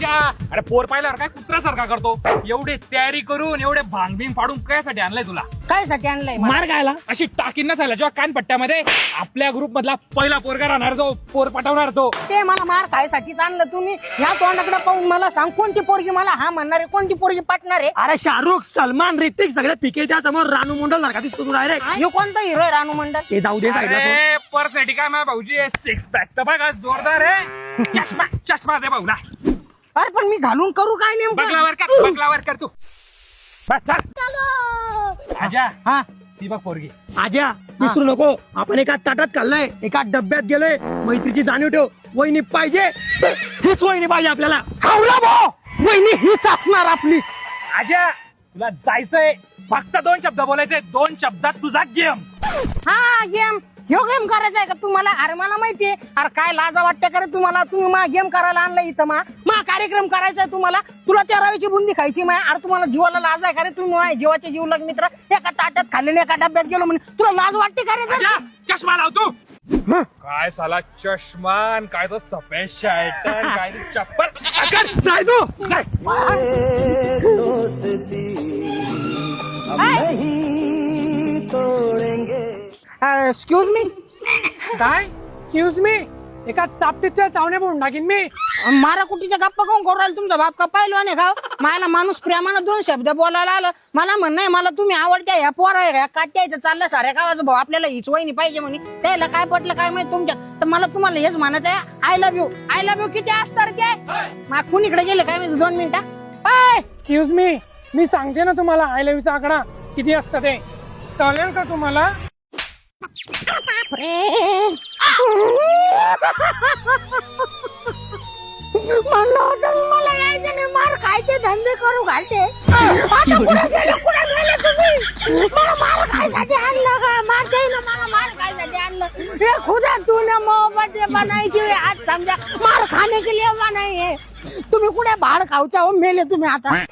आजा अरे पोर पाहिल्यावर काय कुत्र्यासारखा करतो. एवढी तयारी करून एवढे भांगबिंग पाडून कायसाठी आणलंय तुला? कायसाठी आणलंय? मार खायला. अशी टाकीन ना झाला जेव्हा कानपट्ट्यामध्ये आपल्या ग्रुप मधला पहिला पोरगा राहणार तो, पोर पटवणार तो. ते मला मार खायसाठीच आणलं तुम्ही. ह्या तोंडाकडे पाहून मला सांग कोणती पोरगी मला हा म्हणणार आहे, कोणती पोरगी पाठणार आहे? अरे शाहरुख, सलमान, ऋतिक सगळे पिके त्या समोर रानू मंडल सारखा दिसतो तू डायरेक्ट. ह्यो कोणता हिरो आहे रानू मंडल? ते जाऊ दे साईडला. अरे पर्सनॅलिटी काय माझ्या भाऊजी सिक्स पॅक तर बघा जोरदार आहे. चष्मा चष्मा दे भाऊला. अरे पण मी घालून करू काय नेमकं? बगलावर कर तू. बस चल. आजा हा ती बघ पोरगी. आज्या विसरू नको, आपण एका ताटात खाल्लंय, एका डब्यात गेलोय. मैत्रीची जाणीव ठेव. वहिनी पाहिजे, हीच वहिनी पाहिजे आपल्याला. हावला भाऊ, वहिनी हीच असणार आपली. आजा तुला जायचंय फक्त 2 शब्द बोलायचे. 2 शब्दात तुझा गेम. हा गेम, ह्यो गेम करायचा आहे का तुम्हाला? अरे मला माहितीये. अरे काय लाजा वाटते का रे तुम्हाला? तुम्ही मा गेम करायला आणलं इथं मा कार्यक्रम करायचा आहे तुम्हाला. तुला त्या रवीची बुंदी खायची माय. अरे तुम्हाला जीवाला लाज आहे का रे? तुम्ही माझ्या जीवाचे जीवलग मित्र एका ताटात खाल्ले एका डब्यात गेलो म्हणे. तुला लाज वाटते का रे? आजा चष्मा लाव तू. काय साला चष्मान, काय तो सफेद शर्ट, काय ते चप्पल. जाय तू. Excuse me. काय एक्सक्यूज मी? एका चापटीच्या चावण्या पडून टाकीन मी. मारा कुटीच्या गप्पा कोण करू राहिला? तुमचा बाप का पाहिलो नाही का? मला माणूस प्रेमानं 2 शब्द बोलायला आलं. मला म्हणणं आहे मला तुम्ही आवडत्या ह्या पोर आहे काट्याचं चाललं साऱ्या गावाचं भाऊ आपल्याला हीच वहिनी पाहिजे म्हणे. त्याला काय पटलं काय माहिती तुमच्यात. तर मला तुम्हाला हेच म्हणायचं आहे, I love you. I love you किती असतात ते? मग कुणीकडे गेले काय माहिती? 2 मिनिटं. एक्सक्यूज मी सांगते ना तुम्हाला आय लव्ह यूचा आकडा किती असतं ते. चालेल का तुम्हाला? म्हणलं होतं मला यायचं नाही, मार खायचे धंदे करू घालते. आता कुठे गेले तुम्ही? मला मार खायसाठी आणलं का? मारते ना मला मार खायसाठी आणलं. हे खुदा तूने मोहब्बत बनाई की आज समझा मार खाने के लिए बनाई है. तुम्ही कुठे भाड खाऊचा हो मेले तुम्ही आता.